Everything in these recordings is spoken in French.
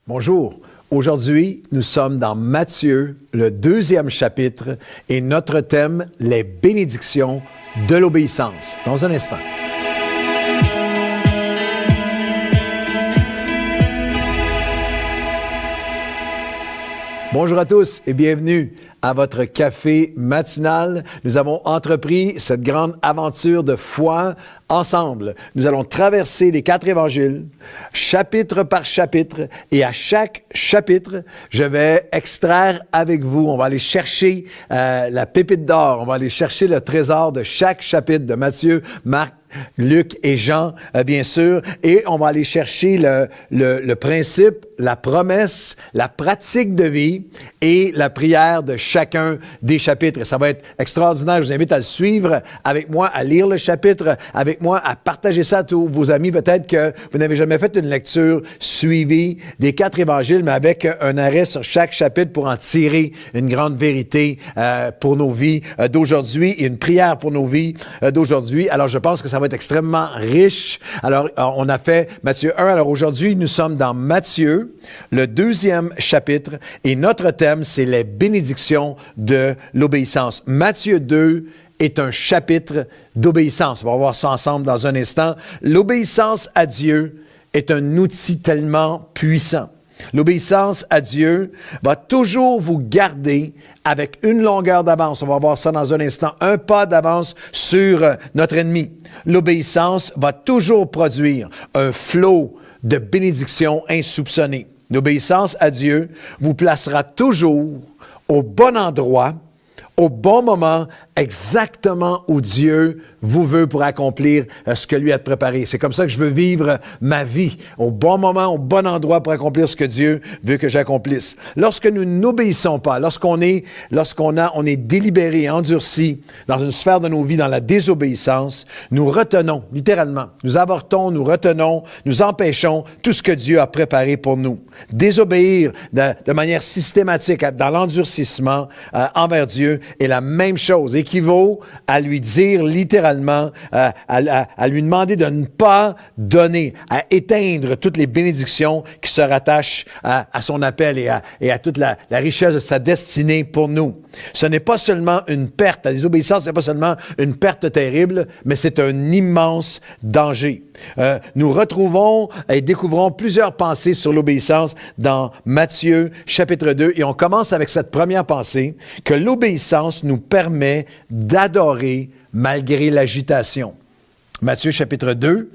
Bonjour. Aujourd'hui, nous sommes dans Matthieu, le 2e chapitre, et notre thème, les bénédictions de l'obéissance. Dans un instant. Bonjour à tous et bienvenue à votre café matinal. Nous avons entrepris cette grande aventure de foi ensemble. Nous allons traverser les 4 évangiles, chapitre par chapitre, et à chaque chapitre, je vais extraire avec vous, on va aller chercher la pépite d'or, on va aller chercher le trésor de chaque chapitre de Matthieu, Marc, Luc et Jean, bien sûr, et on va aller chercher le principe, la promesse, la pratique de vie et la prière de chacun des chapitres. Et ça va être extraordinaire. Je vous invite à le suivre avec moi, à lire le chapitre avec moi, à partager ça à tous vos amis. Peut-être que vous n'avez jamais fait une lecture suivie des 4 évangiles, mais avec un arrêt sur chaque chapitre pour en tirer une grande vérité pour nos vies d'aujourd'hui et une prière pour nos vies d'aujourd'hui. Alors, je pense que ça va être extrêmement riche. Alors, on a fait Matthieu 1. Alors, aujourd'hui, nous sommes dans Matthieu, le 2e chapitre, et notre thème, c'est les bénédictions de l'obéissance. Matthieu 2 est un chapitre d'obéissance. On va voir ça ensemble dans un instant. L'obéissance à Dieu est un outil tellement puissant. L'obéissance à Dieu va toujours vous garder avec une longueur d'avance. On va voir ça dans un instant. Un pas d'avance sur notre ennemi. L'obéissance va toujours produire un flot de bénédictions insoupçonnées. L'obéissance à Dieu vous placera toujours au bon endroit, au bon moment, exactement où Dieu vous veut pour accomplir ce que lui a préparé. C'est comme ça que je veux vivre ma vie, au bon moment, au bon endroit pour accomplir ce que Dieu veut que j'accomplisse. Lorsque nous n'obéissons pas, lorsqu'on est délibéré, endurci dans une sphère de nos vies, dans la désobéissance, nous retenons, littéralement, nous avortons, nous retenons, nous empêchons tout ce que Dieu a préparé pour nous. Désobéir de manière systématique dans l'endurcissement envers Dieu est la même chose, équivaut à lui dire littéralement, à lui demander de ne pas donner, à éteindre toutes les bénédictions qui se rattachent à son appel et à toute la richesse de sa destinée pour nous. Ce n'est pas seulement une perte, la désobéissance, ce n'est pas seulement une perte terrible, mais c'est un immense danger. Nous retrouvons et découvrons plusieurs pensées sur l'obéissance dans Matthieu chapitre 2 et on commence avec cette première pensée que l'obéissance nous permet d'adorer malgré l'agitation. Matthieu chapitre 2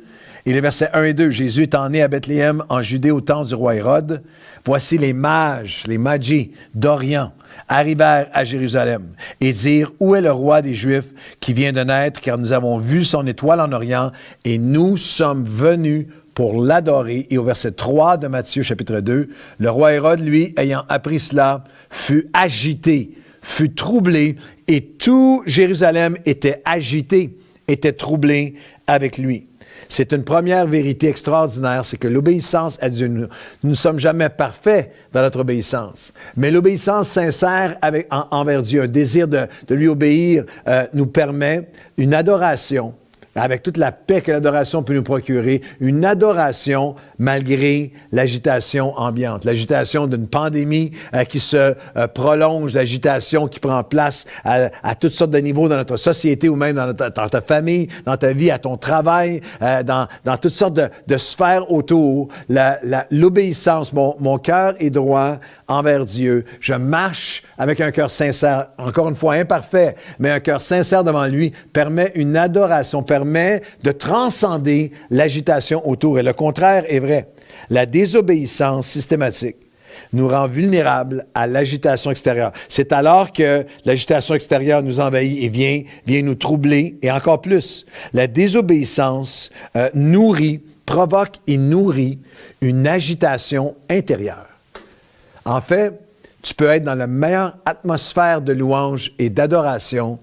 et les versets 1 et 2. Jésus étant né à Bethléem en Judée au temps du roi Hérode, voici les mages, les magi d'Orient, arrivèrent à Jérusalem et dirent, où est le roi des Juifs qui vient de naître, car nous avons vu son étoile en Orient et nous sommes venus pour l'adorer. Et au verset 3 de Matthieu chapitre 2, le roi Hérode, lui, ayant appris cela, fut agité, fut troublé, et tout Jérusalem était agité, était troublé avec lui. C'est une première vérité extraordinaire, c'est que l'obéissance à Dieu, nous ne sommes jamais parfaits dans notre obéissance, mais l'obéissance sincère envers Dieu, un désir de lui obéir, nous permet une adoration, avec toute la paix que l'adoration peut nous procurer, une adoration malgré l'agitation ambiante, l'agitation d'une pandémie qui se prolonge, l'agitation qui prend place à toutes sortes de niveaux dans notre société ou même dans ta famille, dans ta vie, à ton travail, dans toutes sortes de sphères autour. L'obéissance, mon cœur est droit envers Dieu. Je marche avec un cœur sincère, encore une fois imparfait, mais un cœur sincère devant lui permet une adoration, permet de transcender l'agitation autour. Et le contraire est vrai. La désobéissance systématique nous rend vulnérables à l'agitation extérieure. C'est alors que l'agitation extérieure nous envahit et vient nous troubler, et encore plus. La désobéissance provoque et nourrit une agitation intérieure. En fait, tu peux être dans la meilleure atmosphère de louange et d'adoration,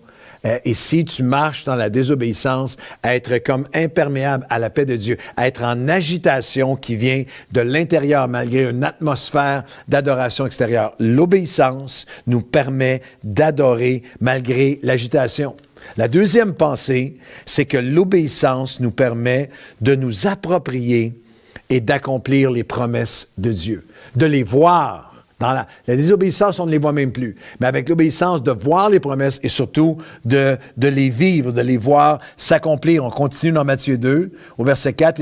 et si tu marches dans la désobéissance, être comme imperméable à la paix de Dieu, être en agitation qui vient de l'intérieur malgré une atmosphère d'adoration extérieure. L'obéissance nous permet d'adorer malgré l'agitation. La deuxième pensée, c'est que l'obéissance nous permet de nous approprier et d'accomplir les promesses de Dieu. De les voir. Dans la désobéissance, on ne les voit même plus. Mais avec l'obéissance, de voir les promesses et surtout de les vivre, de les voir s'accomplir. On continue dans Matthieu 2, au verset 4,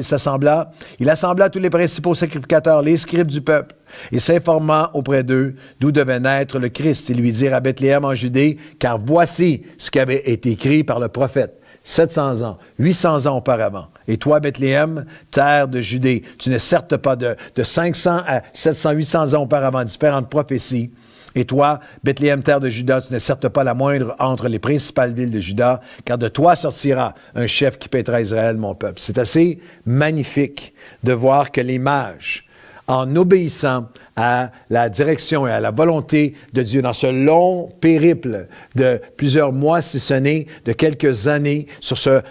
il assembla tous les principaux sacrificateurs, les scribes du peuple, et s'informa auprès d'eux d'où devait naître le Christ. Ils lui dirent à Bethléem en Judée, car voici ce qui avait été écrit par le prophète. 700 ans, 800 ans auparavant. Et toi, Bethléem, terre de Judée, tu n'es certes pas de 500 à 700, 800 ans auparavant, différentes prophéties. Et toi, Bethléem, terre de Juda, tu n'es certes pas la moindre entre les principales villes de Juda, car de toi sortira un chef qui paîtra Israël, mon peuple. C'est assez magnifique de voir que les mages, en obéissant à la direction et à la volonté de Dieu dans ce long périple de plusieurs mois, si ce n'est de quelques années,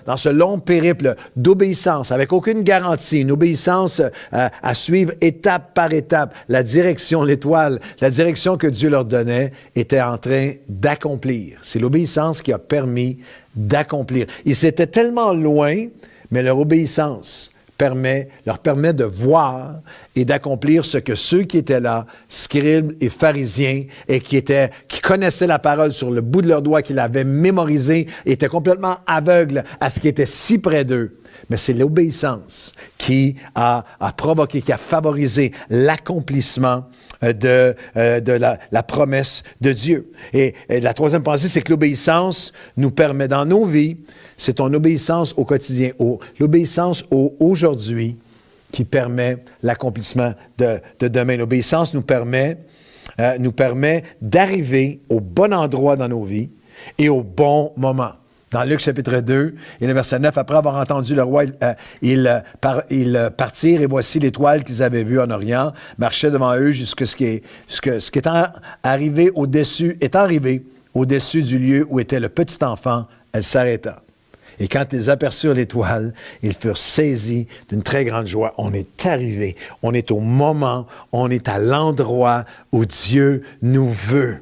dans ce long périple d'obéissance, avec aucune garantie, une obéissance à suivre étape par étape, la direction, l'étoile, la direction que Dieu leur donnait, était en train d'accomplir. C'est l'obéissance qui a permis d'accomplir. Ils étaient tellement loin, mais leur obéissance leur permet de voir et d'accomplir ce que ceux qui étaient là, scribes et pharisiens, et qui connaissaient la parole sur le bout de leurs doigts, qui l'avaient mémorisée, étaient complètement aveugles à ce qui était si près d'eux. Mais c'est l'obéissance qui a provoqué, qui a favorisé l'accomplissement de la promesse de Dieu. Et la troisième pensée, c'est que l'obéissance nous permet dans nos vies, c'est ton obéissance au quotidien, l'obéissance au aujourd'hui qui permet l'accomplissement de demain. L'obéissance nous permet d'arriver au bon endroit dans nos vies et au bon moment. Dans Luc chapitre 2 et le verset 9, après avoir entendu le roi, ils partirent et voici l'étoile qu'ils avaient vue en Orient, marchait devant eux jusqu'à ce qui est arrivé au-dessus du lieu où était le petit enfant, elle s'arrêta. Et quand ils aperçurent l'étoile, ils furent saisis d'une très grande joie. On est arrivé, on est au moment, on est à l'endroit où Dieu nous veut.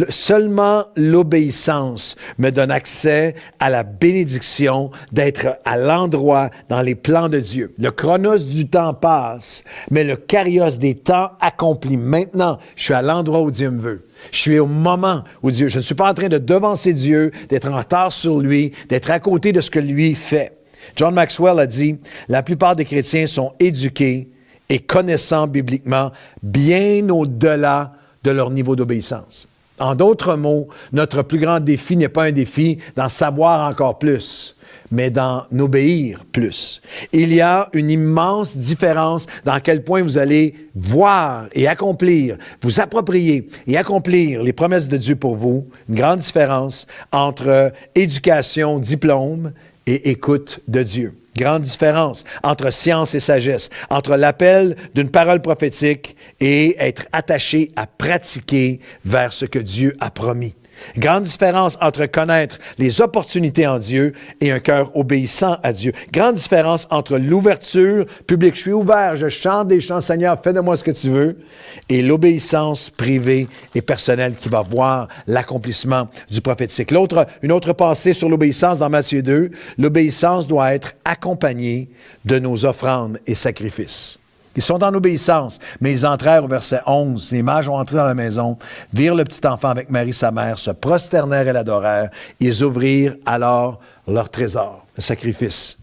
Seulement l'obéissance me donne accès à la bénédiction d'être à l'endroit dans les plans de Dieu. Le chronos du temps passe, mais le kairos des temps accomplit. Maintenant, je suis à l'endroit où Dieu me veut. Je suis au moment où Dieu... Je ne suis pas en train de devancer Dieu, d'être en retard sur lui, d'être à côté de ce que lui fait. John Maxwell a dit, « La plupart des chrétiens sont éduqués et connaissant bibliquement bien au-delà de leur niveau d'obéissance. » En d'autres mots, notre plus grand défi n'est pas un défi d'en savoir encore plus, mais d'en obéir plus. Il y a une immense différence dans quel point vous allez voir et accomplir, vous approprier et accomplir les promesses de Dieu pour vous. Une grande différence entre éducation, diplôme et écoute de Dieu. Grande différence entre science et sagesse, entre l'appel d'une parole prophétique et être attaché à pratiquer vers ce que Dieu a promis. Grande différence entre connaître les opportunités en Dieu et un cœur obéissant à Dieu. Grande différence entre l'ouverture publique, je suis ouvert, je chante des chants, Seigneur, fais de moi ce que tu veux, et l'obéissance privée et personnelle qui va voir l'accomplissement du prophétique. Une autre pensée sur l'obéissance dans Matthieu 2, l'obéissance doit être accompagnée de nos offrandes et sacrifices. Ils sont en obéissance, mais ils entrèrent au verset 11. Les mages ont entré dans la maison, virent le petit enfant avec Marie sa mère, se prosternèrent et l'adorèrent. Ils ouvrirent alors leur trésor, le sacrifice.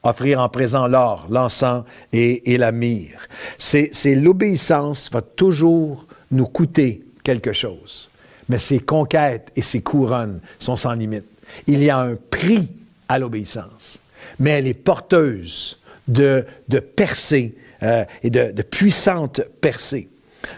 Offrir en présent l'or, l'encens et la myrrhe. C'est l'obéissance va toujours nous coûter quelque chose. Mais ses conquêtes et ses couronnes sont sans limite. Il y a un prix à l'obéissance, mais elle est porteuse de percées et de puissantes percées.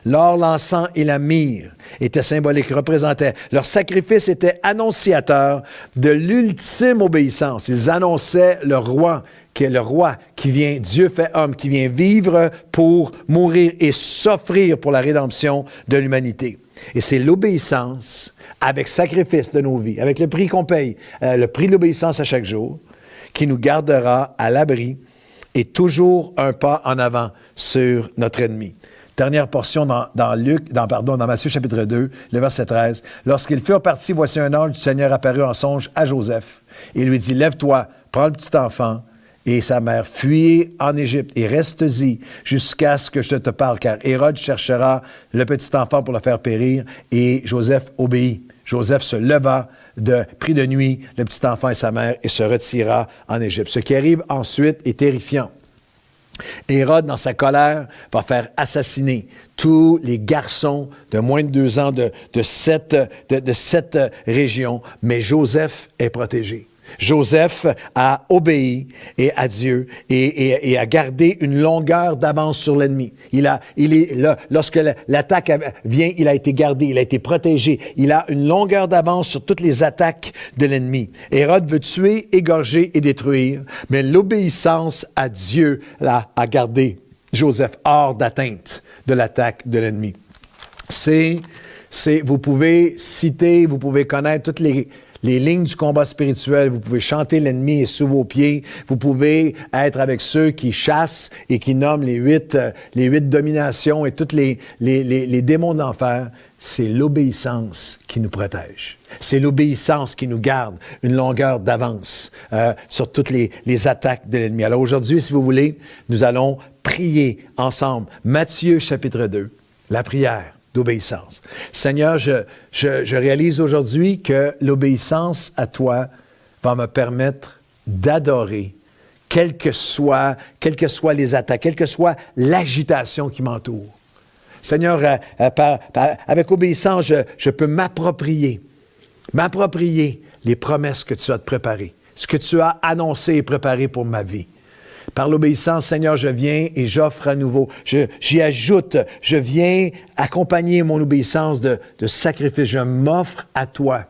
L'or, l'encens et la myrrhe étaient symboliques, représentaient. Leur sacrifice était annonciateur de l'ultime obéissance. Ils annonçaient le roi qui vient, Dieu fait homme, qui vient vivre pour mourir et s'offrir pour la rédemption de l'humanité. Et c'est l'obéissance avec sacrifice de nos vies, avec le prix qu'on paye, le prix de l'obéissance à chaque jour, qui nous gardera à l'abri et toujours un pas en avant sur notre ennemi. Dernière portion dans Matthieu chapitre 2, le verset 13. Lorsqu'ils furent partis, voici un ange du Seigneur apparut en songe à Joseph. Il lui dit, lève-toi, prends le petit enfant et sa mère, fuyez en Égypte et restez-y jusqu'à ce que je te parle, car Hérode cherchera le petit enfant pour le faire périr. Et Joseph obéit. Joseph se leva, prit de nuit le petit enfant et sa mère et se retira en Égypte. Ce qui arrive ensuite est terrifiant. Hérode, dans sa colère, va faire assassiner tous les garçons de moins de 2 ans de cette région, mais Joseph est protégé. Joseph a obéi à Dieu et a gardé une longueur d'avance sur l'ennemi. Lorsque l'attaque vient, il a été gardé, il a été protégé. Il a une longueur d'avance sur toutes les attaques de l'ennemi. Hérode veut tuer, égorger et détruire, mais l'obéissance à Dieu a gardé Joseph hors d'atteinte de l'attaque de l'ennemi. Vous pouvez citer, vous pouvez connaître toutes les lignes du combat spirituel, vous pouvez chanter l'ennemi est sous vos pieds, vous pouvez être avec ceux qui chassent et qui nomment les huit dominations et tous les démons d'enfer. C'est l'obéissance qui nous protège. C'est l'obéissance qui nous garde une longueur d'avance sur toutes les attaques de l'ennemi. Alors aujourd'hui, si vous voulez, nous allons prier ensemble. Matthieu chapitre 2, la prière d'obéissance. Seigneur, je réalise aujourd'hui que l'obéissance à toi va me permettre d'adorer, quelles que soient les attaques, quelle que soit l'agitation qui m'entoure. Seigneur, avec obéissance, je peux m'approprier les promesses que tu as préparées, ce que tu as annoncé et préparé pour ma vie. Par l'obéissance, Seigneur, je viens et j'offre à nouveau. J'y ajoute, je viens accompagner mon obéissance de sacrifice. Je m'offre à toi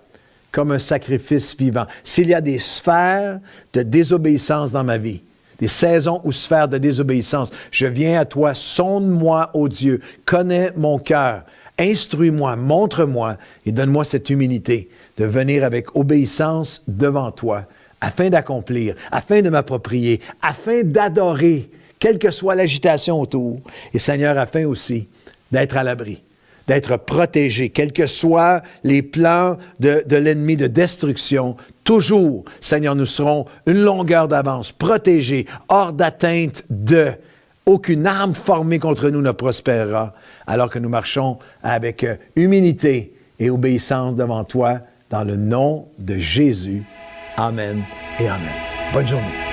comme un sacrifice vivant. S'il y a des sphères de désobéissance dans ma vie, des saisons ou sphères de désobéissance, je viens à toi, sonde-moi, ô Dieu, connais mon cœur, instruis-moi, montre-moi et donne-moi cette humilité de venir avec obéissance devant toi, afin d'accomplir, afin de m'approprier, afin d'adorer, quelle que soit l'agitation autour. Et Seigneur, afin aussi d'être à l'abri, d'être protégé, quels que soient les plans de l'ennemi de destruction. Toujours, Seigneur, nous serons une longueur d'avance, protégés, hors d'atteinte de. Aucune arme formée contre nous ne prospérera, alors que nous marchons avec humilité et obéissance devant toi, dans le nom de Jésus. Amen et amen. Bonne journée.